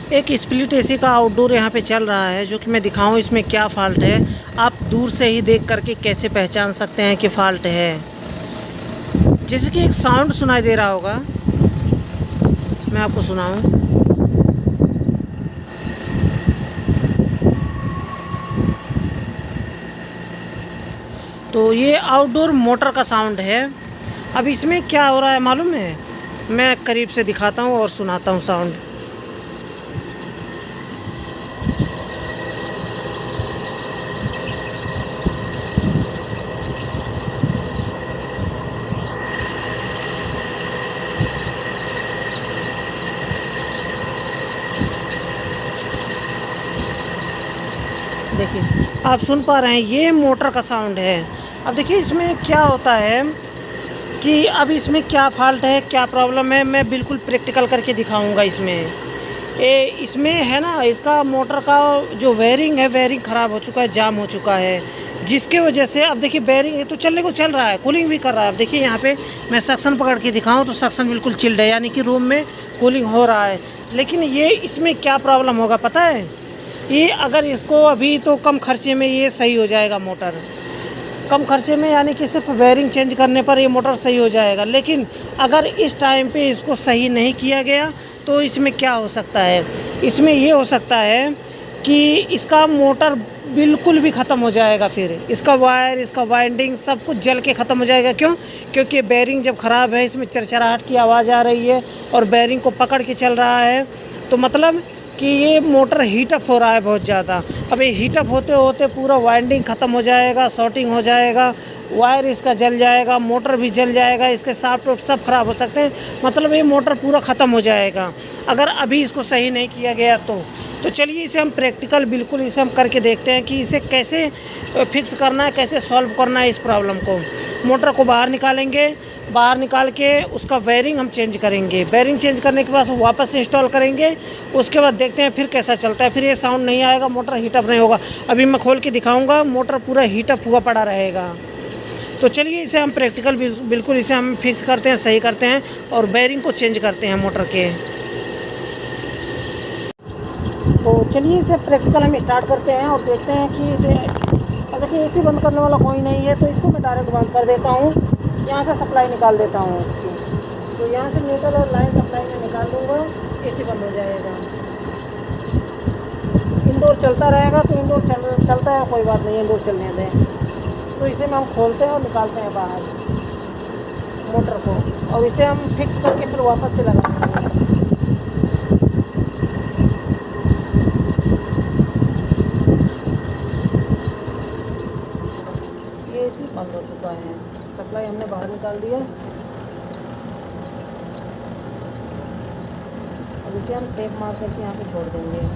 एक split AC का outdoor यहाँ पे चल रहा है, जो कि मैं दिखाऊं इसमें क्या फ़ॉल्ट है। आप दूर से ही देख करके कैसे पहचान सकते हैं कि फ़ॉल्ट है। जैसे कि एक साउंड सुनाई दे रहा होगा, मैं आपको सुनाऊं। तो ये आउटडोर मोटर का साउंड है। अब इसमें क्या हो रहा है मालूम है, मैं करीब से दिखाता हूँ और सुनाता हूँ साउंड। देखिए, आप सुन पा रहे हैं, ये मोटर का साउंड है। अब देखिए इसमें क्या होता है कि अब इसमें क्या फ़ॉल्ट है, क्या प्रॉब्लम है, मैं बिल्कुल प्रैक्टिकल करके दिखाऊंगा इसमें। इसमें है ना, इसका मोटर का जो वायरिंग है, वायरिंग ख़राब हो चुका है, जाम हो चुका है, जिसके वजह से अब देखिए वायरिंग तो चलने को चल रहा है, कूलिंग भी कर रहा है। अब देखिए यहाँ पे मैं सक्शन पकड़ के दिखाऊं तो सक्शन बिल्कुल चिल्ड है, यानी कि रूम में कूलिंग हो रहा है। लेकिन ये इसमें क्या प्रॉब्लम होगा पता है, ये अगर इसको अभी तो कम खर्चे में ये सही हो जाएगा मोटर, कम खर्चे में, यानी कि सिर्फ वायरिंग चेंज करने पर ये मोटर सही हो जाएगा। लेकिन अगर इस टाइम पे इसको सही नहीं किया गया तो इसमें क्या हो सकता है, इसमें ये हो सकता है कि इसका मोटर बिल्कुल भी ख़त्म हो जाएगा। फिर इसका वायर, इसका वाइंडिंग सब कुछ जल के ख़त्म हो जाएगा। क्यों? क्योंकि बेरिंग जब ख़राब है, इसमें चरचराहट की आवाज़ आ रही है और बेरिंग को पकड़ के चल रहा है, तो मतलब कि ये मोटर हीटअप हो रहा है बहुत ज़्यादा। अब ये हीटअप होते होते पूरा वाइंडिंग ख़त्म हो जाएगा, शॉर्टिंग हो जाएगा, वायर इसका जल जाएगा, मोटर भी जल जाएगा, इसके साफ्ट सब ख़राब हो सकते हैं। मतलब ये मोटर पूरा ख़त्म हो जाएगा अगर अभी इसको सही नहीं किया गया तो चलिए इसे हम प्रैक्टिकल बिल्कुल इसे हम करके देखते हैं कि इसे कैसे फिक्स करना है, कैसे सॉल्व करना है इस प्रॉब्लम को। मोटर को बाहर निकालेंगे, बाहर निकाल के उसका वायरिंग हम चेंज करेंगे। वायरिंग चेंज करने के बाद वापस इंस्टॉल करेंगे। उसके बाद देखते हैं फिर कैसा चलता है। फिर ये साउंड नहीं आएगा, मोटर हीटअप नहीं होगा। अभी मैं खोल के दिखाऊंगा, मोटर पूरा हीटअप हुआ पड़ा रहेगा। तो चलिए इसे हम प्रैक्टिकल बिल्कुल इसे हम फिक्स करते हैं, सही करते हैं और वायरिंग को चेंज करते हैं मोटर के। तो चलिए इसे प्रैक्टिकल हम स्टार्ट करते हैं और देखते हैं कि इसे, देखिए एसी बंद करने वाला कोई नहीं है, तो इसको मैं डायरेक्ट बंद कर देता हूँ। यहाँ से सप्लाई निकाल देता हूँ इसकी। तो यहाँ से न्यूट्रल और लाइन सप्लाई में निकाल दूँगा, एसी बंद हो जाएगा। इंडोर चलता रहेगा तो इंडोर चलता है, कोई बात नहीं, इंडोर चलने दें। तो इसे हम खोलते हैं और निकालते हैं बाहर मोटर को, और इसे हम फिक्स करके फिर वापस से लगाते हैं। बंद हो चुका है, सप्लाई हमने बाहर निकाल दिया। अब इसे हम टेप मार करके यहाँ पे छोड़ देंगे।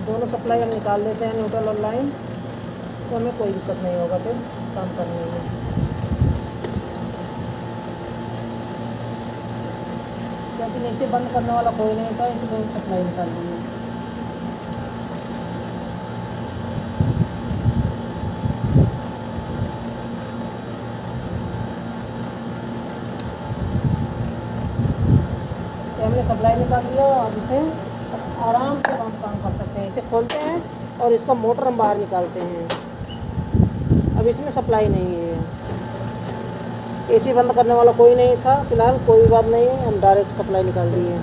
दोनों सप्लाई हम निकाल देते हैं, न्यूट्रल और लाइन, तो हमें कोई दिक्कत नहीं होगा फिर काम करने में। क्योंकि नीचे बंद करने वाला कोई नहीं था, इसलिए सप्लाई निकाल दी। तो हमने सप्लाई निकाल दिया, अब इसे आराम से हम काम कर सकते हैं। इसे खोलते हैं और इसका मोटर हम बाहर निकालते हैं। अब इसमें सप्लाई नहीं है, एसी बंद करने वाला कोई नहीं था फिलहाल, कोई बात नहीं है, हम डायरेक्ट सप्लाई निकाल दिए।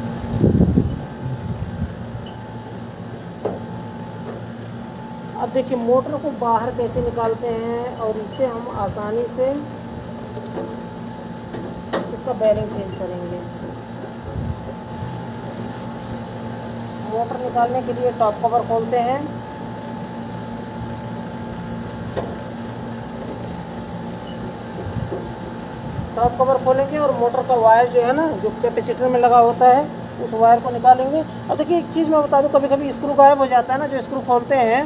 अब देखिए मोटर को बाहर कैसे निकालते हैं, और इसे हम आसानी से इसका बेरिंग चेंज करेंगे। मोटर निकालने के लिए टॉप कवर खोलते हैं, टॉप कवर खोलेंगे और मोटर का वायर जो है ना, जो कैपेसिटर में लगा होता है, उस वायर को निकालेंगे। और देखिए एक चीज़ मैं बता दूं, कभी कभी स्क्रू गायब हो जाता है ना, जो स्क्रू खोलते हैं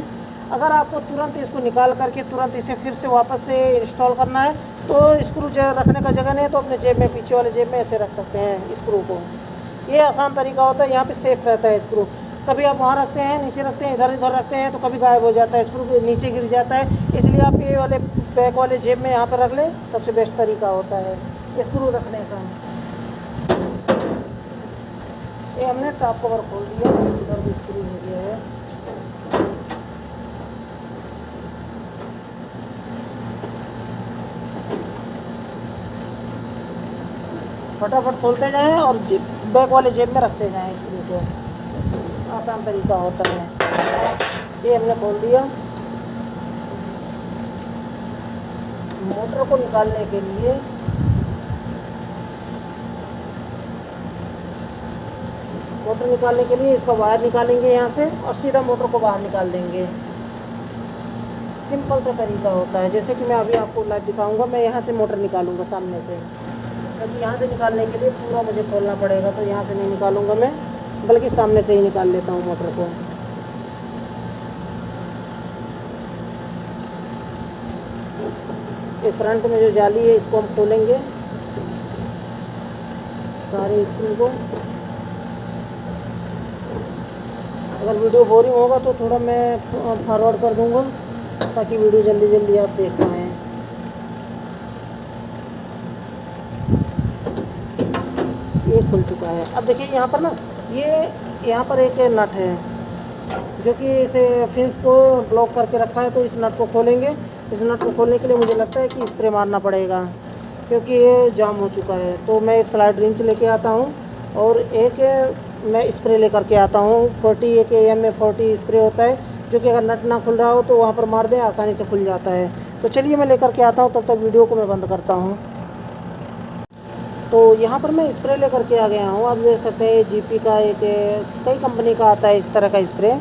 अगर आपको तुरंत इसको निकाल करके तुरंत इसे फिर से वापस से इंस्टॉल करना है तो स्क्रू रखने का जगह नहीं है तो अपने जेब में, पीछे वाले जेब में ऐसे रख सकते हैं स्क्रू को। ये आसान तरीका होता है, यहाँ पे सेफ रहता है स्क्रू। कभी आप वहाँ रखते हैं, नीचे रखते हैं, इधर इधर रखते हैं तो कभी गायब हो जाता है, स्क्रू नीचे गिर जाता है। इसलिए आप ये वाले बैक वाले जेब में यहाँ पर रख लें, सबसे बेस्ट तरीका होता है स्क्रू रखने का। ये हमने टॉप कवर खोल दिया, इधर भी स्क्रू हो गया है। फटाफट खोलते जाएं और बैक वाले जेब में रखते जाएं स्क्रू को, आसान तरीका होता है। ये हमने खोल दिया। मोटर को निकालने के लिए इसका वायर निकालेंगे यहाँ से और सीधा मोटर को बाहर निकाल देंगे। सिंपल सा तरीका होता है, जैसे कि मैं अभी आपको लाइव दिखाऊंगा। मैं यहाँ से मोटर निकालूंगा सामने से, क्योंकि यहाँ से निकालने के लिए पूरा मुझे खोलना पड़ेगा, तो यहाँ से नहीं निकालूंगा मैं, बल्कि सामने से ही निकाल लेता हूँ मोटर को। ये फ्रंट में जो जाली है इसको हम खोलेंगे सारे स्क्रू को। अगर वीडियो बोरिंग होगा तो थोड़ा मैं फॉरवर्ड कर दूंगा ताकि वीडियो जल्दी जल्दी आप देख पाएँ। ये खुल चुका है। अब देखिए यहाँ पर ना, ये यहाँ पर एक नट है जो कि इसे फिंस को ब्लॉक करके रखा है, तो इस नट को खोलेंगे। इस नट को खोलने के लिए मुझे लगता है कि स्प्रे मारना पड़ेगा, क्योंकि ये जाम हो चुका है। तो मैं एक स्लाइड रिंच लेके आता हूँ और एक मैं स्प्रे लेकर के आता हूँ। 40 AM में 40 स्प्रे होता है, जो कि अगर नट ना खुल रहा हो तो वहाँ पर मार दें, आसानी से खुल जाता है। तो चलिए मैं लेकर के आता हूँ, तब तक वीडियो को मैं बंद करता हूँ। तो यहाँ पर मैं स्प्रे लेकर के आ गया हूँ। आप देख सकते हैं GP का एक कई कंपनी का आता है इस तरह का स्प्रे,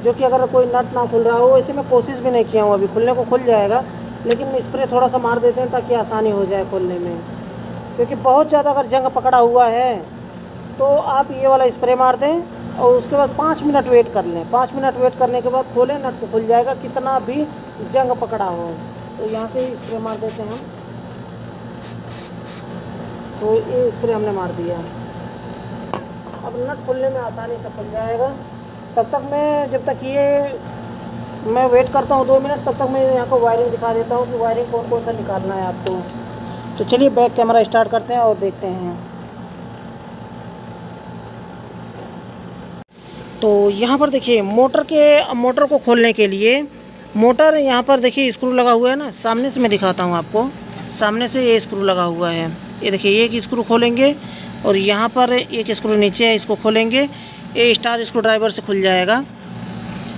जो कि अगर कोई नट ना खुल रहा हो, वैसे मैं कोशिश भी नहीं किया हूँ अभी, खुलने को खुल जाएगा, लेकिन स्प्रे थोड़ा सा मार देते हैं ताकि आसानी हो जाए खोलने में। क्योंकि बहुत ज़्यादा अगर जंग पकड़ा हुआ है तो आप ये वाला स्प्रे मार दें और उसके बाद 5 मिनट वेट कर लें। 5 मिनट वेट करने के बाद खोलें, नट तो खुल जाएगा, कितना भी जंग पकड़ा हो। तो यहाँ से स्प्रे मार देते हैं हम। तो ये स्प्रे हमने मार दिया। अब नट खुलने में आसानी से खुल जाएगा। तब तक जब तक मैं वेट करता हूँ 2 मिनट, तब तक मैं यहाँ को वायरिंग दिखा देता हूँ कि वायरिंग कौन कौन सा निकालना है आपको। तो चलिए बैक कैमरा स्टार्ट करते हैं और देखते हैं। तो यहाँ पर देखिए मोटर को खोलने के लिए, मोटर यहाँ पर देखिए स्क्रू लगा हुआ है ना, सामने से मैं दिखाता हूँ आपको। सामने से ये स्क्रू लगा हुआ है, ये देखिए। एक स्क्रू खोलेंगे और यहाँ पर एक स्क्रू नीचे है, इसको खोलेंगे। ये स्टार स्क्रू ड्राइवर से खुल जाएगा।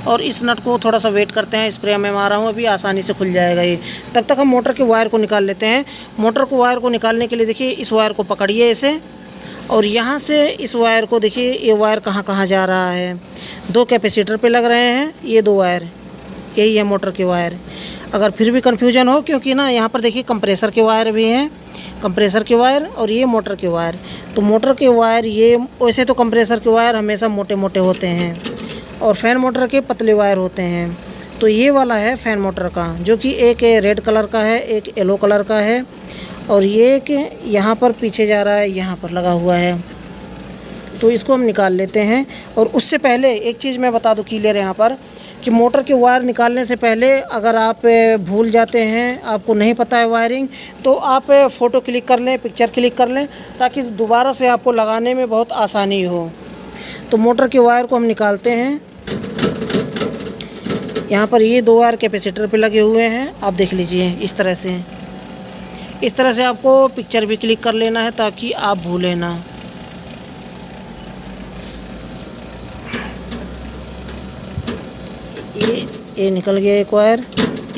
और इस नट को थोड़ा सा वेट करते हैं, स्प्रे मैं मार रहा हूँ अभी, आसानी से खुल जाएगा ये। तब तक हम मोटर के वायर को निकाल लेते हैं। वायर को निकालने के लिए देखिए, इस वायर को पकड़िए ऐसे, और यहाँ से इस वायर को देखिए, ये वायर कहाँ कहाँ जा रहा है। 2 कैपेसिटर पे लग रहे हैं ये 2 वायर, यही है मोटर के वायर। अगर फिर भी कन्फ्यूजन हो, क्योंकि ना यहाँ पर देखिए कंप्रेसर के वायर भी हैं, कंप्रेसर के वायर और ये मोटर के वायर। तो मोटर के वायर ये, वैसे तो कंप्रेसर के वायर हमेशा मोटे मोटे होते हैं और फैन मोटर के पतले वायर होते हैं। तो ये वाला है फैन मोटर का, जो कि एक रेड कलर का है, एक येलो कलर का है, और ये एक यहाँ पर पीछे जा रहा है, यहाँ पर लगा हुआ है। तो इसको हम निकाल लेते हैं। और उससे पहले एक चीज़ मैं बता दूँ क्लियर यहाँ पर, कि मोटर के वायर निकालने से पहले अगर आप भूल जाते हैं, आपको नहीं पता है वायरिंग, तो आप फ़ोटो क्लिक कर लें, पिक्चर क्लिक कर लें, ताकि दोबारा से आपको लगाने में बहुत आसानी हो। तो मोटर के वायर को हम निकालते हैं। यहाँ पर ये 2 वायर कैपेसिटर पे लगे हुए हैं, आप देख लीजिए। इस तरह से आपको पिक्चर भी क्लिक कर लेना है ताकि आप भूलें ना। ये निकल गया एक वायर,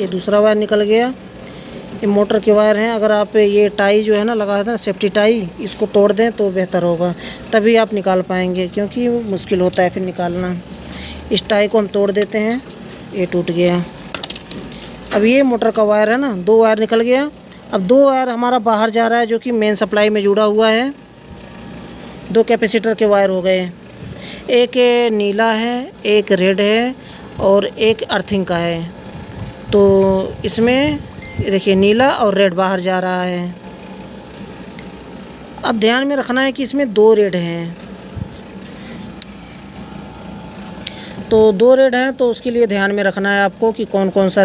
ये दूसरा वायर निकल गया। ये मोटर के वायर हैं। अगर आप ये टाई जो है ना लगा था, सेफ्टी टाई, इसको तोड़ दें तो बेहतर होगा, तभी आप निकाल पाएंगे, क्योंकि मुश्किल होता है फिर निकालना। इस टाई को हम तोड़ देते हैं, ये टूट गया। अब ये मोटर का वायर है ना, 2 वायर निकल गया। अब 2 वायर हमारा बाहर जा रहा है, जो कि मेन सप्लाई में जुड़ा हुआ है। 2 कैपेसिटर के वायर हो गए, एक नीला है, एक रेड है, और एक अर्थिंग का है। तो इसमें ये देखिए नीला और रेड बाहर जा रहा है। अब ध्यान में रखना है कि इसमें 2 रेड हैं, तो 2 रेड हैं, तो उसके लिए ध्यान में रखना है आपको कि कौन कौन सा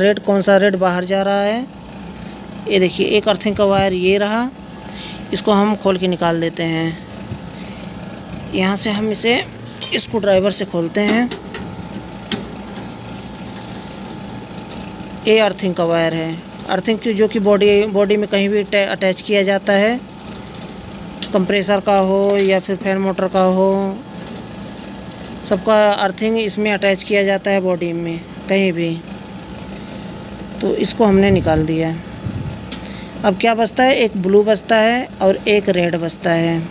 रेड बाहर जा रहा है। ये देखिए एक अर्थिंग का वायर ये रहा, इसको हम खोल के निकाल देते हैं। यहाँ से हम इसे स्क्रू ड्राइवर से खोलते हैं। ये अर्थिंग का वायर है, अर्थिंग की जो कि बॉडी में कहीं भी अटैच किया जाता है, कंप्रेसर का हो या फिर फैन मोटर का हो, सबका अर्थिंग इसमें अटैच किया जाता है बॉडी में कहीं भी। तो इसको हमने निकाल दिया। अब क्या बचता है, एक ब्लू बचता है और एक रेड बचता है।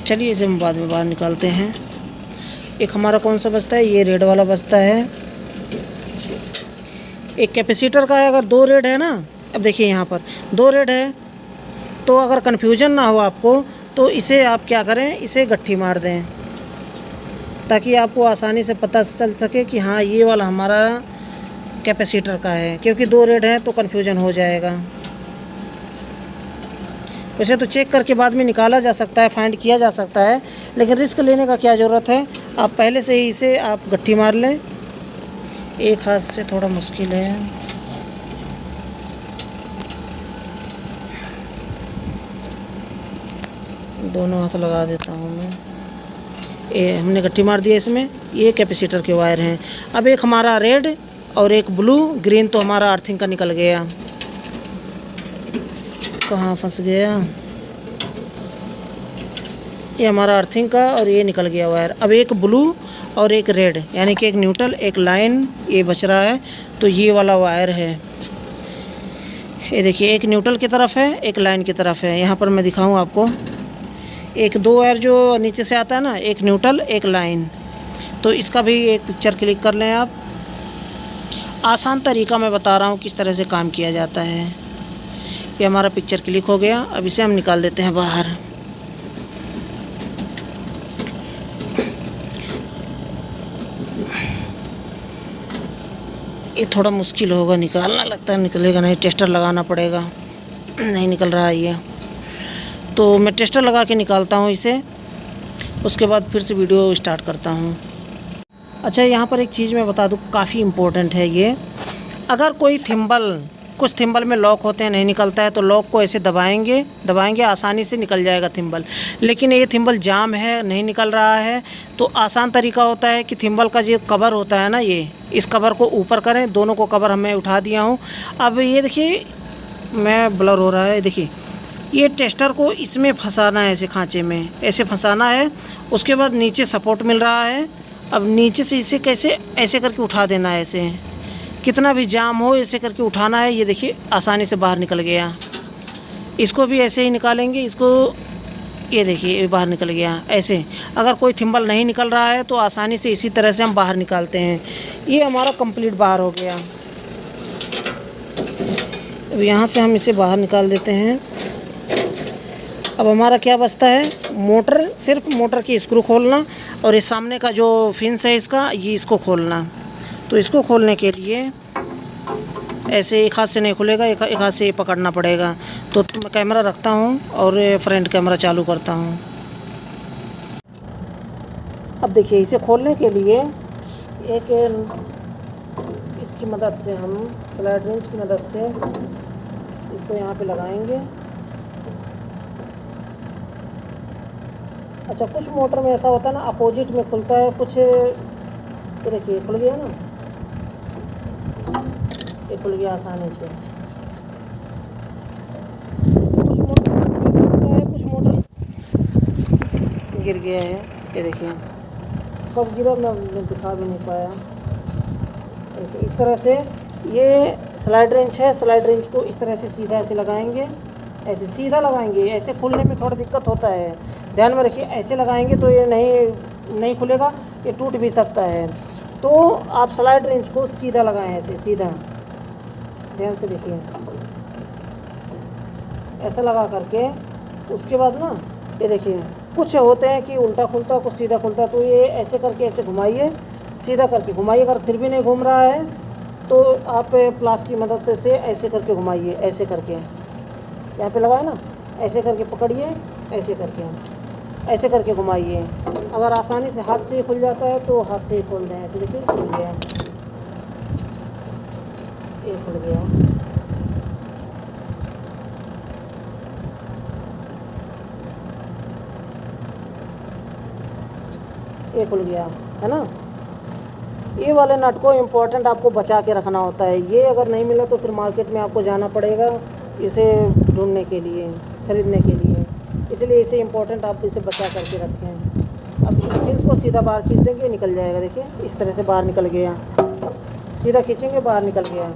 चलिए इसे हम बाद में बाहर निकालते हैं। एक हमारा कौन सा बचता है, ये रेड वाला बचता है। एक कैपेसिटर का है, अगर 2 रेड है ना, अब देखिए यहाँ पर 2 रेड है, तो अगर कन्फ्यूजन ना हो आपको तो इसे आप क्या करें, इसे गट्ठी मार दें ताकि आपको आसानी से पता चल सके कि हाँ ये वाला हमारा कैपेसिटर का है, क्योंकि 2 रेड है तो कन्फ्यूजन हो जाएगा। वैसे तो चेक करके बाद में निकाला जा सकता है, फाइंड किया जा सकता है, लेकिन रिस्क लेने का क्या ज़रूरत है, आप पहले से ही इसे आप गट्ठी मार लें। एक हाथ से थोड़ा मुश्किल है, दोनों हाथ लगा देता हूँ मैं। ये हमने गट्ठी मार दिया इसमें। ये कैपेसिटर के वायर हैं। अब एक हमारा रेड और एक ब्लू, ग्रीन तो हमारा अर्थिंग का निकल गया। कहाँ फंस गया, ये हमारा अर्थिंग का और ये निकल गया वायर। अब एक ब्लू और एक रेड, यानी कि एक न्यूट्रल एक लाइन ये बच रहा है, तो ये वाला वायर है। ये देखिए एक न्यूट्रल की तरफ है, एक लाइन की तरफ है। यहाँ पर मैं दिखाऊँ आपको, एक 2 वायर जो नीचे से आता है ना, एक न्यूट्रल एक लाइन, तो इसका भी एक पिक्चर क्लिक कर लें आप। आसान तरीका मैं बता रहा हूँ किस तरह से काम किया जाता है। ये हमारा पिक्चर क्लिक हो गया। अब इसे हम निकाल देते हैं बाहर। ये थोड़ा मुश्किल होगा निकालना, लगता है निकलेगा नहीं, टेस्टर लगाना पड़ेगा। नहीं निकल रहा है ये, तो मैं टेस्टर लगा के निकालता हूँ इसे, उसके बाद फिर से वीडियो स्टार्ट करता हूँ। अच्छा यहाँ पर एक चीज़ मैं बता दूँ, काफ़ी इम्पोर्टेंट है ये। अगर कोई थिम्बल, कुछ थिम्बल में लॉक होते हैं नहीं निकलता है, तो लॉक को ऐसे दबाएंगे आसानी से निकल जाएगा थिम्बल। लेकिन ये थिम्बल जाम है, नहीं निकल रहा है, तो आसान तरीका होता है कि थिम्बल का जो कवर होता है ना, ये इस कवर को ऊपर करें। दोनों को कवर मैं उठा दिया हूँ। अब ये देखिए मैं ब्लर हो रहा है, देखिए ये टेस्टर को इसमें फंसाना है, ऐसे खांचे में ऐसे फंसाना है। उसके बाद नीचे सपोर्ट मिल रहा है। अब नीचे से इसे कैसे ऐसे करके उठा देना है, ऐसे कितना भी जाम हो ऐसे करके उठाना है। ये देखिए आसानी से बाहर निकल गया। इसको भी ऐसे ही निकालेंगे, इसको ये देखिए ये बाहर निकल गया। ऐसे अगर कोई थिम्बल नहीं निकल रहा है तो आसानी से इसी तरह से हम बाहर निकालते हैं। ये हमारा कंप्लीट बाहर हो गया। अब यहाँ से हम इसे बाहर निकाल देते हैं। अब हमारा क्या बचता है, मोटर, सिर्फ मोटर की स्क्रू खोलना और ये सामने का जो फिन्स है इसका, ये इसको खोलना। तो इसको खोलने के लिए ऐसे एक हाथ से नहीं खुलेगा, एक हाथ से ये पकड़ना पड़ेगा। तो मैं कैमरा रखता हूँ और फ्रंट कैमरा चालू करता हूँ। अब देखिए इसे खोलने के लिए एक इसकी मदद से, हम स्लाइड रेंच की मदद से इसको यहाँ पे लगाएंगे। अच्छा कुछ मोटर में ऐसा होता है ना, अपोजिट में खुलता है, कुछ तो देखिए खुल गया ना, ये खुल गया आसानी से। कुछ मोटर है, कुछ मोटर गिर गया है। ये देखिए कब गिरा मैं दिखा भी नहीं पाया। इस तरह से ये स्लाइड रेंच है, स्लाइड रेंच को इस तरह से सीधा ऐसे लगाएंगे, ऐसे सीधा लगाएंगे। ऐसे खुलने में थोड़ा दिक्कत होता है, ध्यान में रखिए। ऐसे लगाएंगे तो ये नहीं खुलेगा, ये टूट भी सकता है। तो आप स्लाइड रेंच को सीधा लगाएं, ऐसे सीधा, ध्यान से देखिए, ऐसा लगा करके उसके बाद ना ये देखिए कुछ होते हैं कि उल्टा खुलता, कुछ सीधा खुलता। तो ये ऐसे करके ऐसे घुमाइए, सीधा करके घुमाइए। अगर फिर भी नहीं घूम रहा है तो आप प्लास की मदद से ऐसे करके घुमाइए, ऐसे करके यहाँ पे लगा है ना, ऐसे करके पकड़िए, ऐसे करके घुमाइए। अगर आसानी से हाथ से ही खुल जाता है तो हाथ से ही खोल दें। ऐसे देखिए खुल गया, ये खुल गया। ये खुल गया है ना। ये वाले नट को इम्पोर्टेंट आपको बचा के रखना होता है। ये अगर नहीं मिला तो फिर मार्केट में आपको जाना पड़ेगा इसे ढूंढने के लिए, ख़रीदने के लिए। इसलिए इसे इम्पोर्टेंट आप इसे बचा करके रखें। अब फिर इसको सीधा बाहर खींच देंगे, निकल जाएगा। देखिए इस तरह से बाहर निकल गया, सीधा खींचेंगे बाहर निकल गया।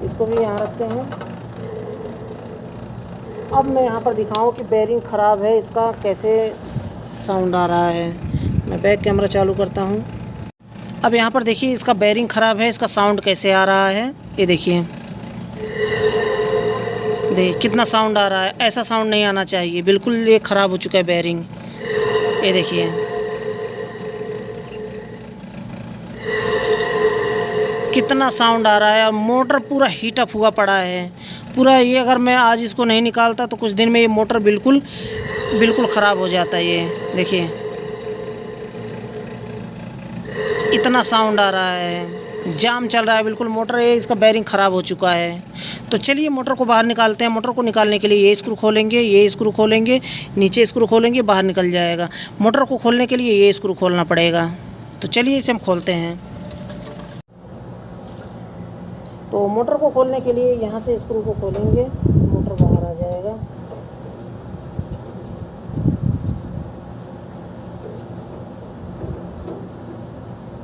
इसको भी यहाँ रखते हैं। अब मैं यहाँ पर दिखाऊँ कि बेरिंग ख़राब है, इसका कैसे साउंड आ रहा है। मैं बैक कैमरा चालू करता हूँ। अब यहाँ पर देखिए इसका बेरिंग ख़राब है, इसका साउंड कैसे आ रहा है। ये देखिए कितना साउंड आ रहा है। ऐसा साउंड नहीं आना चाहिए, बिल्कुल ये ख़राब हो चुका है बेरिंग। ये देखिए कितना साउंड आ रहा है और मोटर पूरा हीट अप हुआ पड़ा है पूरा। ये अगर मैं आज इसको नहीं निकालता तो कुछ दिन में ये मोटर बिल्कुल ख़राब हो जाता है। ये देखिए इतना साउंड आ रहा है, जाम चल रहा है बिल्कुल मोटर। ये इसका बेरिंग ख़राब हो चुका है। तो चलिए मोटर को बाहर निकालते हैं। मोटर को निकालने के लिए ये स्क्रू खोलेंगे, ये स्क्रू खोलेंगे, नीचे स्क्रू खोलेंगे, बाहर निकल जाएगा। मोटर को खोलने के लिए ये स्क्रू खोलना पड़ेगा। तो चलिए इसे हम खोलते हैं। तो मोटर को खोलने के लिए यहाँ से स्क्रू को खोलेंगे, मोटर बाहर आ जाएगा।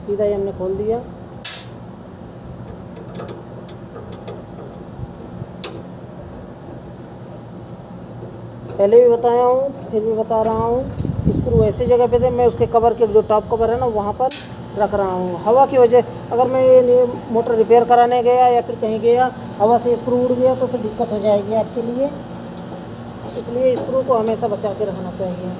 सीधा ही हमने खोल दिया। पहले भी बताया हूँ, फिर भी बता रहा हूँ, स्क्रू ऐसी जगह पे थे, मैं उसके कवर के जो टॉप कवर है ना वहाँ पर रख रहा हूँ। हवा की वजह, अगर मैं ये मोटर रिपेयर कराने गया या फिर कहीं गया, हवा से स्क्रू उड़ गया तो फिर दिक्कत हो जाएगी आपके लिए। इसलिए स्क्रू को हमेशा बचा के रखना चाहिए।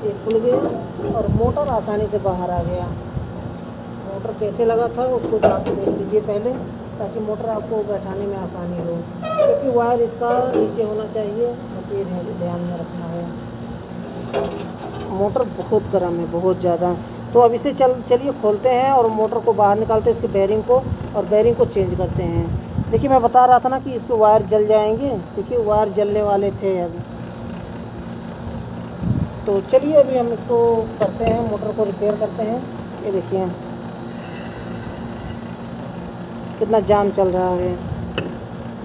ये खुल गया और मोटर आसानी से बाहर आ गया। मोटर कैसे लगा था उसको जाके देख लीजिए पहले, ताकि मोटर आपको बैठाने में आसानी हो। क्योंकि वायर इसका नीचे होना चाहिए, बस ये ध्यान में रखना है। मोटर बहुत गर्म है, बहुत ज़्यादा। तो अब इसे चलिए खोलते हैं और मोटर को बाहर निकालते हैं, इसके बेरिंग को, और बेरिंग को चेंज करते हैं। देखिए मैं बता रहा था ना कि इसके वायर जल जाएंगे। देखिए वायर जलने वाले थे अब। तो चलिए अभी हम इसको करते हैं, मोटर को रिपेयर करते हैं। ये देखिए कितना जाम चल रहा है।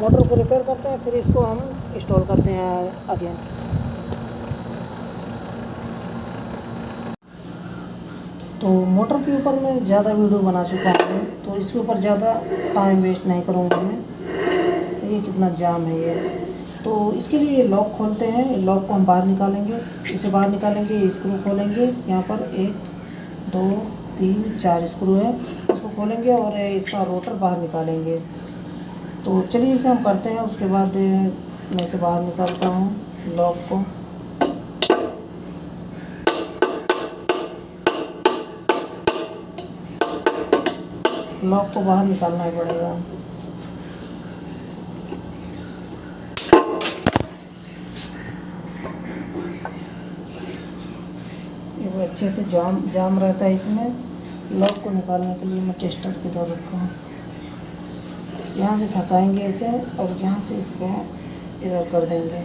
मोटर को रिपेयर करते हैं, फिर इसको हम इंस्टॉल करते हैं अगेन। तो मोटर के ऊपर मैं ज़्यादा वीडियो बना चुका हूँ, तो इसके ऊपर ज़्यादा टाइम वेस्ट नहीं करूँगा मैं। ये कितना जाम है ये। तो इसके लिए लॉक खोलते हैं। लॉक को हम बाहर निकालेंगे, इसे बाहर निकालेंगे, स्क्रू खोलेंगे। यहाँ पर 1 2 3 4 स्क्रू है, इसको खोलेंगे और इसका रोटर बाहर निकालेंगे। तो चलिए इसे हम करते हैं। उसके बाद मैं इसे बाहर निकालता हूँ लॉक को। लॉक को बाहर निकालना ही पड़ेगा। ये अच्छे से जाम रहता है इसमें। लॉक को निकालने के लिए मैं टेस्टर की तरह रखा हूँ। यहाँ से फंसाएंगे इसे और यहाँ से इसको इधर कर देंगे।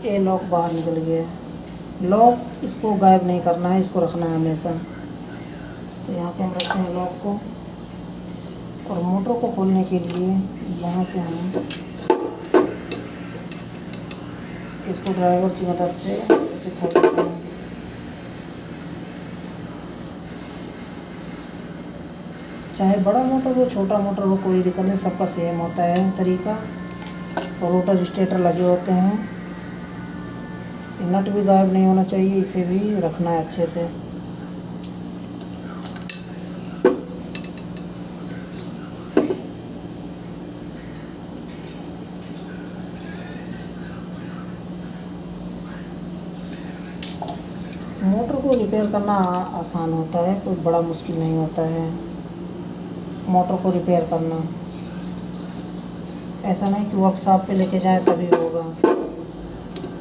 ये लॉक बाहर निकल गया। लॉक इसको गायब नहीं करना है, इसको रखना है हमेशा। तो यहाँ पे हम रखते हैं लॉक को। और मोटर को खोलने के लिए यहाँ से हम इसको ड्राइवर की मदद से इसे खोल देते हैं। चाहे बड़ा मोटर हो छोटा मोटर हो कोई दिक्कत नहीं, सबका सेम होता है तरीका। और रोटर स्टेटर लगे होते हैं, नट भी गायब नहीं होना चाहिए, इसे भी रखना है अच्छे से। मोटर को रिपेयर करना आसान होता है, कोई बड़ा मुश्किल नहीं होता है मोटर को रिपेयर करना। ऐसा नहीं कि वर्कशॉप पे लेके जाए तभी होगा।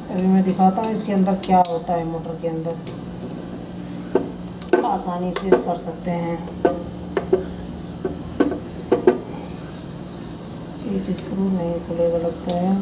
अभी मैं दिखाता हूँ इसके अंदर क्या होता है। मोटर के अंदर आसानी से कर सकते हैं। एक स्क्रू नहीं खुलेगा लगता है।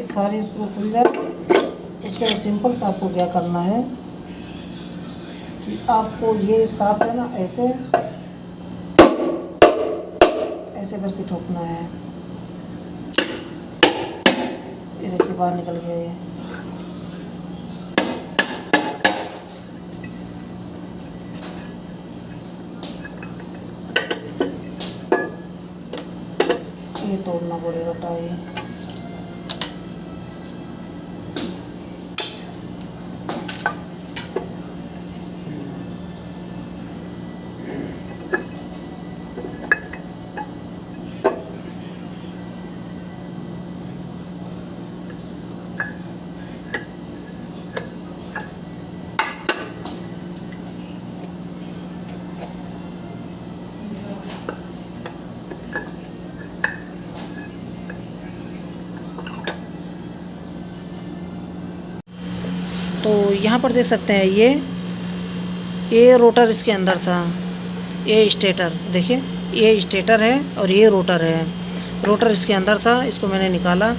सारी स्क्रू खुल जाए। इसके बाद सिंपल से आपको क्या करना है कि आपको ये शाफ्ट है ना, ऐसे ऐसे करके ठोकना है। ये देखिए बाहर निकल गया ये तोड़ना पड़ेगा टाई। तो यहाँ पर देख सकते हैं ये रोटर इसके अंदर था। ये स्टेटर देखिए, ये स्टेटर है और ये रोटर है। रोटर इसके अंदर था, इसको मैंने निकाला।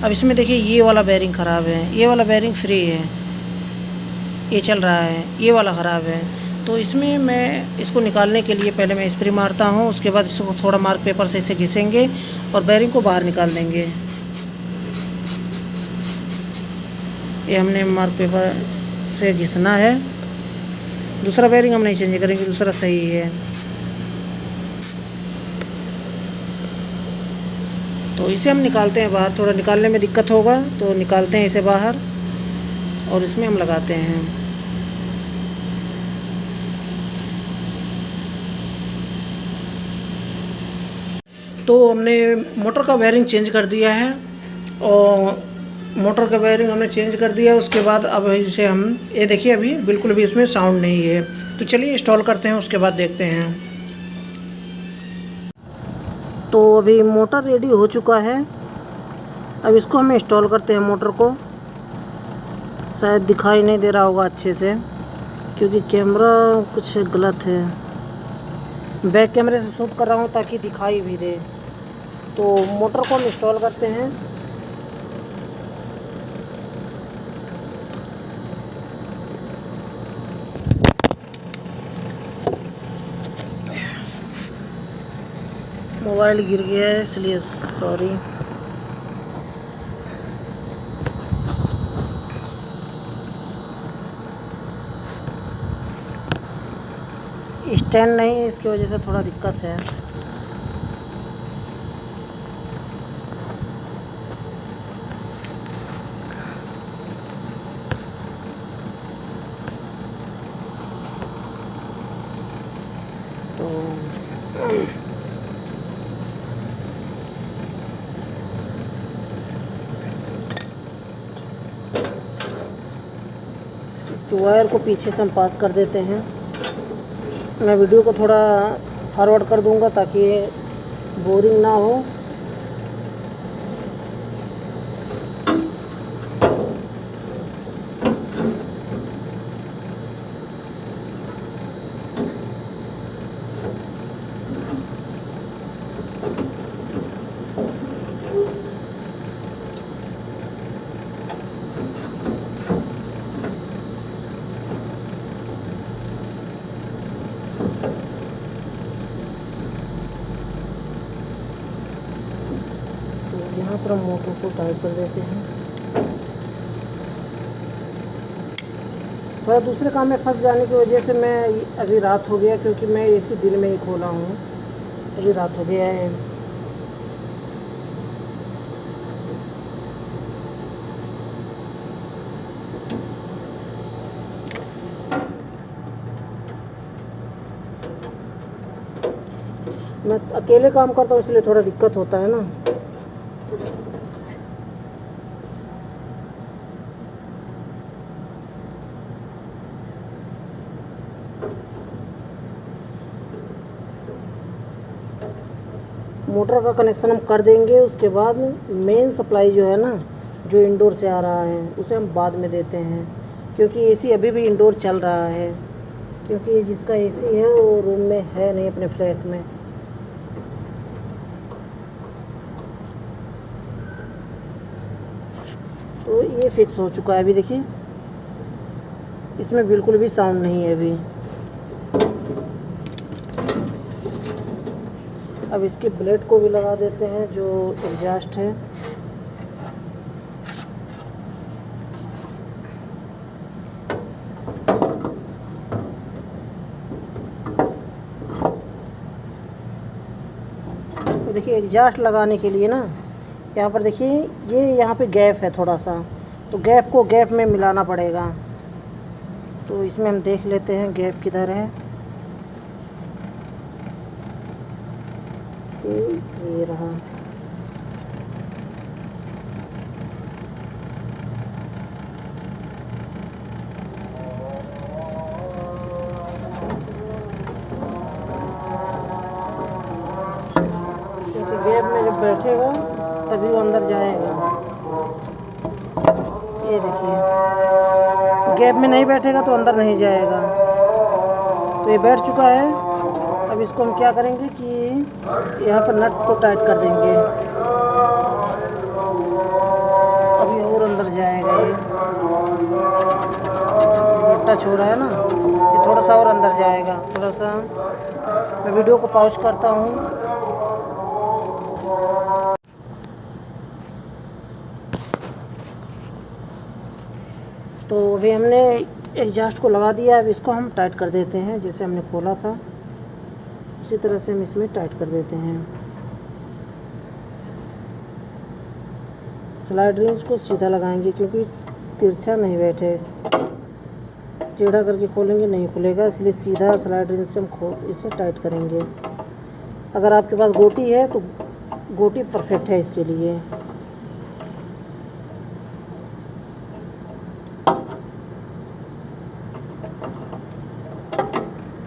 अब इसमें देखिए ये वाला बेयरिंग ख़राब है, ये वाला बेयरिंग फ्री है, ये चल रहा है, ये वाला ख़राब है। तो इसमें मैं इसको निकालने के लिए पहले मैं स्प्रे मारता हूँ, उसके बाद इसको थोड़ा मार्क पेपर से इसे घिसेंगे और बेयरिंग को बाहर निकाल देंगे। ये हमने मार्क पेपर से घिसना है। दूसरा बेयरिंग हम नहीं चेंज करेंगे, दूसरा सही है। तो इसे हम निकालते हैं बाहर। थोड़ा निकालने में दिक्कत होगा तो निकालते हैं इसे बाहर और इसमें हम लगाते हैं। तो हमने मोटर का बेयरिंग चेंज कर दिया है और मोटर का बेयरिंग हमने चेंज कर दिया। उसके बाद अब इसे हम ये देखिए अभी बिल्कुल भी इसमें साउंड नहीं है। तो चलिए इंस्टॉल करते हैं, उसके बाद देखते हैं। तो अभी मोटर रेडी हो चुका है। अब इसको हम इंस्टॉल करते हैं मोटर को। शायद दिखाई नहीं दे रहा होगा अच्छे से क्योंकि कैमरा कुछ गलत है। बैक कैमरे से शूट कर रहा हूँ ताकि दिखाई भी दे। तो मोटर को हम इंस्टॉल करते हैं। मोबाइल गिर गया है इसलिए सॉरी। स्टैंड नहीं है, इसकी वजह से थोड़ा दिक्कत है। तो इसके वायर को पीछे से हम पास कर देते हैं। मैं वीडियो को थोड़ा फॉरवर्ड कर दूंगा ताकि बोरिंग ना हो। यहाँ पर हम मोटर को टाइट कर देते हैं। थोड़ा दूसरे काम में फंस जाने की वजह से मैं अभी रात हो गया, क्योंकि मैं एसी दिन में ही खोला हूँ। अभी रात हो गया है। मैं अकेले काम करता हूँ इसलिए थोड़ा दिक्कत होता है ना। मोटर का कनेक्शन हम कर देंगे, उसके बाद मेन सप्लाई जो है ना, जो इंडोर से आ रहा है, उसे हम बाद में देते हैं, क्योंकि एसी अभी भी इंडोर चल रहा है। क्योंकि ये जिसका एसी है वो रूम में है नहीं, अपने फ्लैट में। तो ये फिक्स हो चुका है। अभी देखिए इसमें बिल्कुल भी साउंड नहीं है अभी। अब इसके ब्लेड को भी लगा देते हैं, जो एग्जॉस्ट है। तो देखिए एग्जॉस्ट लगाने के लिए ना, यहाँ पर देखिए ये यहाँ पे गैप है थोड़ा सा, तो गैप को गैप में मिलाना पड़ेगा। तो इसमें हम देख लेते हैं गैप किधर है। तो ये रहा। क्योंकि गैप में जब बैठेगा तभी वो अंदर जाएगा। ये देखिए गैप में नहीं बैठेगा तो अंदर नहीं जाएगा। तो ये बैठ चुका है। अब इसको हम क्या करेंगे कि यहाँ पर नट को टाइट कर देंगे। अभी और अंदर जाएगा ये टच हो रहा है ना, ये थोड़ा सा और अंदर जाएगा। थोड़ा सा मैं वीडियो को पॉज करता हूँ। तो अभी हमने एग्जॉस्ट को लगा दिया। अब इसको हम टाइट कर देते हैं, जैसे हमने खोला था उसी तरह से हम इसमें टाइट कर देते हैं। स्लाइड रेंज को सीधा लगाएंगे, क्योंकि तिरछा नहीं बैठे। टेढ़ा करके खोलेंगे नहीं खुलेगा, इसलिए सीधा स्लाइड रेंज से हम इसे टाइट करेंगे। अगर आपके पास गोटी है तो गोटी परफेक्ट है इसके लिए।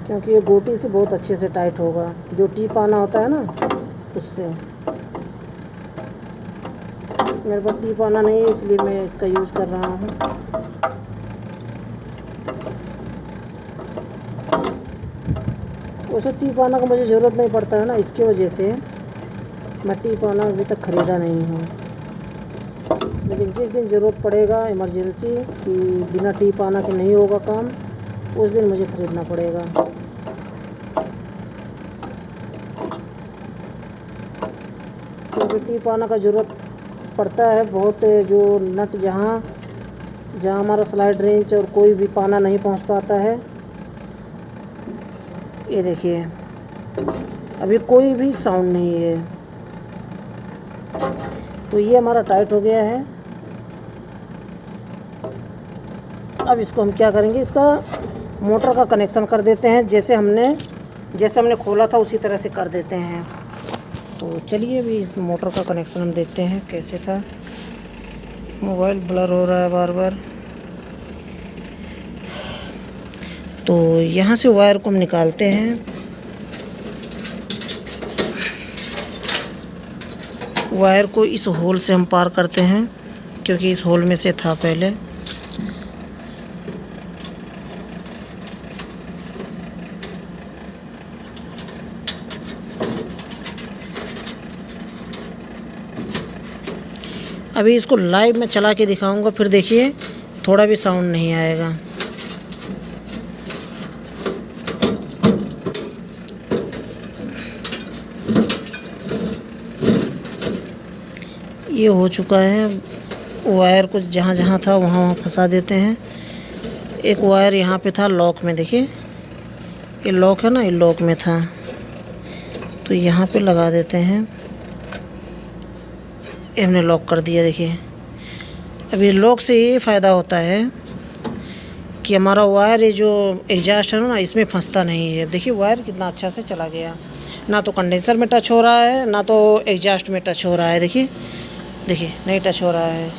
क्योंकि ये गोटी से बहुत अच्छे से टाइट होगा, जो टीप आना होता है ना उससे। मेरे पास टीप आना नहीं है, इसलिए मैं इसका यूज़ कर रहा हूँ। वैसे टीप आना का मुझे ज़रूरत नहीं पड़ता है ना, इसकी वजह से मैं टीप आना अभी तक ख़रीदा नहीं हूँ। लेकिन जिस दिन ज़रूरत पड़ेगा इमरजेंसी कि बिना टीप आना के नहीं होगा काम, उस दिन मुझे ख़रीदना पड़ेगा। क्योंकि टीप आना का ज़रूरत पड़ता है बहुत। जो नट जहाँ हमारा स्लाइड रेंच और कोई भी पाना नहीं पहुंच पाता है। ये देखिए अभी कोई भी साउंड नहीं है। तो ये हमारा टाइट हो गया है। अब इसको हम क्या करेंगे, इसका मोटर का कनेक्शन कर देते हैं। जैसे हमने खोला था उसी तरह से कर देते हैं। तो चलिए अभी इस मोटर का कनेक्शन हम देखते हैं कैसे था। मोबाइल ब्लर हो रहा है बार बार। तो यहाँ से वायर को हम निकालते हैं। वायर को इस होल से हम पार करते हैं, क्योंकि इस होल में से था पहले। अभी इसको लाइव में चला के दिखाऊंगा, फिर देखिए थोड़ा भी साउंड नहीं आएगा। ये हो चुका है। वायर को जहाँ जहाँ था वहाँ वहाँ फंसा देते हैं। एक वायर यहाँ पे था लॉक में, देखिए ये लॉक है ना, ये लॉक में था, तो यहाँ पे लगा देते हैं। हमने लॉक कर दिया। देखिए अब ये लॉक से ये फ़ायदा होता है कि हमारा वायर ये जो एग्जॉस्ट है ना, इसमें फंसता नहीं है। देखिए वायर कितना अच्छा से चला गया, ना तो कंडेंसर में टच हो रहा है, ना तो एग्जॉस्ट में टच हो रहा है। देखिए देखिए नहीं टच हो रहा है।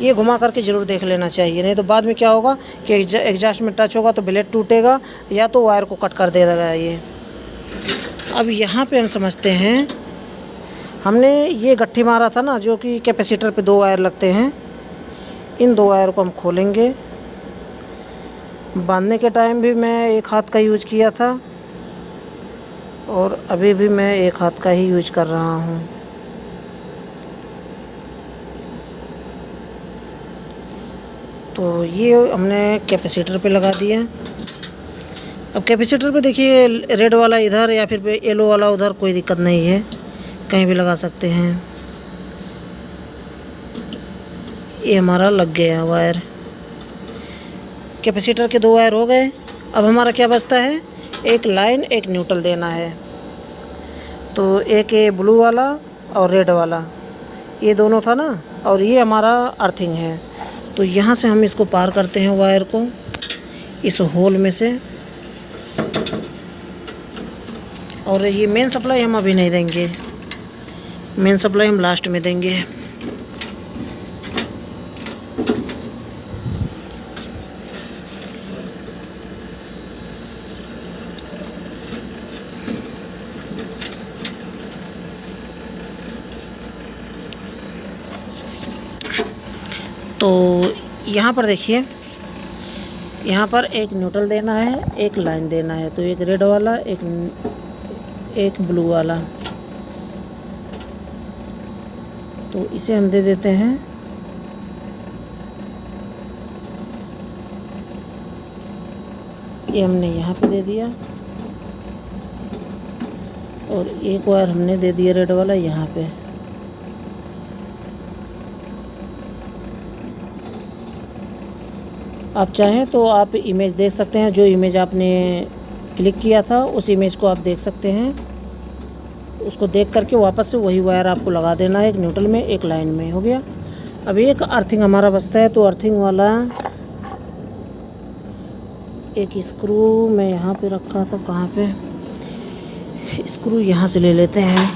ये घुमा करके ज़रूर देख लेना चाहिए, नहीं तो बाद में क्या होगा कि एग्जॉस्ट में टच होगा तो ब्लेड टूटेगा या तो वायर को कट कर देगा ये। अब यहाँ पे हम समझते हैं, हमने ये गट्ठी मारा था ना, जो कि कैपेसिटर पे 2 वायर लगते हैं। इन 2 वायर को हम खोलेंगे। बांधने के टाइम भी मैं एक हाथ का यूज किया था और अभी भी मैं एक हाथ का ही यूज कर रहा हूँ। तो ये हमने कैपेसिटर पे लगा दिया। अब कैपेसिटर पे देखिए रेड वाला इधर या फिर येलो वाला उधर, कोई दिक्कत नहीं है, कहीं भी लगा सकते हैं। ये हमारा लग गया वायर। कैपेसिटर के 2 वायर हो गए। अब हमारा क्या बचता है, एक लाइन एक न्यूट्रल देना है। तो एक ये ब्लू वाला और रेड वाला, ये दोनों था ना, और ये हमारा अर्थिंग है। तो यहाँ से हम इसको पार करते हैं वायर को इस होल में से। और ये मेन सप्लाई हम अभी नहीं देंगे, मेन सप्लाई हम लास्ट में देंगे। तो यहाँ पर देखिए, यहाँ पर एक न्यूट्रल देना है, एक लाइन देना है। तो एक रेड वाला, एक ब्लू वाला। तो इसे हम दे देते हैं। ये हमने यहाँ पे दे दिया और एक वायर हमने दे दिया रेड वाला यहाँ पे। आप चाहें तो आप इमेज देख सकते हैं, जो इमेज आपने क्लिक किया था उस इमेज को आप देख सकते हैं। उसको देख करके वापस से वही वायर आपको लगा देना है, एक न्यूट्रल में एक लाइन में। हो गया। अब एक अर्थिंग हमारा बचता है, तो अर्थिंग वाला एक स्क्रू मैं यहाँ पे रखा था, कहाँ पे, स्क्रू यहाँ से ले लेते हैं।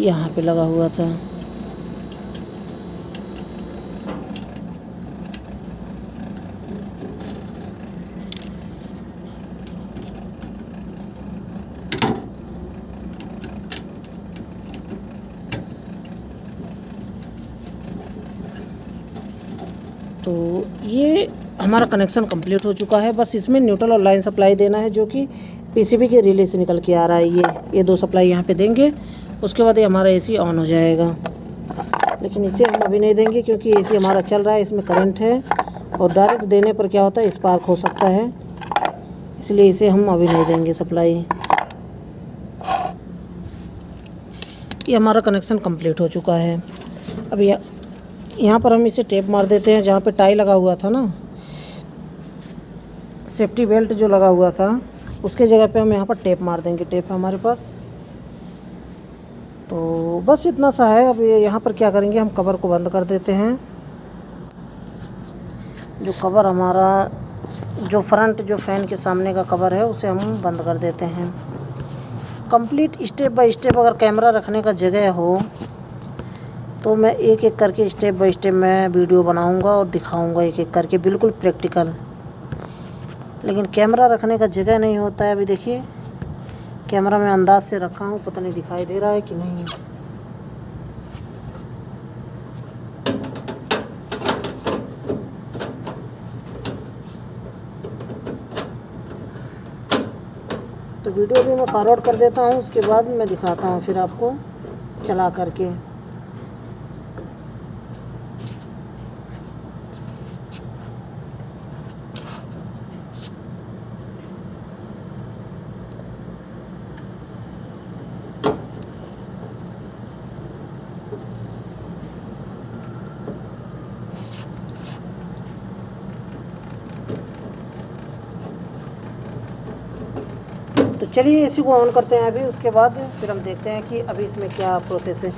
यहाँ पे लगा हुआ था। तो ये हमारा कनेक्शन कंप्लीट हो चुका है। बस इसमें न्यूट्रल और लाइन सप्लाई देना है, जो कि पीसीबी के रिले से निकल के आ रहा है। ये 2 सप्लाई यहाँ पे देंगे, उसके बाद ये हमारा एसी ऑन हो जाएगा। लेकिन इसे हम अभी नहीं देंगे क्योंकि एसी हमारा चल रहा है, इसमें करंट है और डायरेक्ट देने पर क्या होता है, स्पार्क हो सकता है, इसलिए इसे हम अभी नहीं देंगे सप्लाई। ये हमारा कनेक्शन कंप्लीट हो चुका है। अब यहाँ पर हम इसे टेप मार देते हैं, जहाँ पे टाई लगा हुआ था ना, सेफ्टी बेल्ट जो लगा हुआ था, उसके जगह पे हम यहाँ पर टेप मार देंगे। टेप है हमारे पास। तो बस इतना सा है। अब यहाँ पर क्या करेंगे, हम कवर को बंद कर देते हैं। जो कवर हमारा, जो फ्रंट, जो फैन के सामने का कवर है, उसे हम बंद कर देते हैं। कंप्लीट स्टेप बाय स्टेप अगर कैमरा रखने का जगह हो तो मैं एक एक करके स्टेप बाय स्टेप मैं वीडियो बनाऊंगा और दिखाऊंगा एक एक करके, बिल्कुल प्रैक्टिकल। लेकिन कैमरा रखने का जगह नहीं होता है। अभी देखिए कैमरा में अंदाज से रखा हूँ, पता नहीं दिखाई दे रहा है कि नहीं। तो वीडियो भी मैं फॉरवर्ड कर देता हूँ, उसके बाद मैं दिखाता हूँ फिर आपको चला करके। तो चलिए इसी को ऑन करते हैं अभी, उसके बाद फिर हम देखते हैं कि अभी इसमें क्या प्रोसेस है।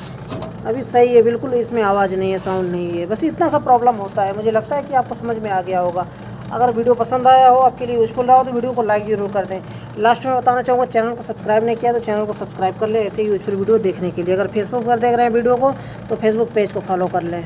अभी सही है, बिल्कुल इसमें आवाज़ नहीं है, साउंड नहीं है, बस इतना सा प्रॉब्लम होता है। मुझे लगता है कि आपको समझ में आ गया होगा। अगर वीडियो पसंद आया हो, आपके लिए यूज़फुल रहा हो, तो वीडियो को लाइक ज़रूर कर दें। लास्ट में बताना चाहूँगा, चैनल को सब्सक्राइब नहीं किया तो चैनल को सब्सक्राइब कर लें ऐसे ही यूज़फुल वीडियो देखने के लिए। अगर फेसबुक पर देख रहे हैं वीडियो को तो फेसबुक पेज को फॉलो कर लें।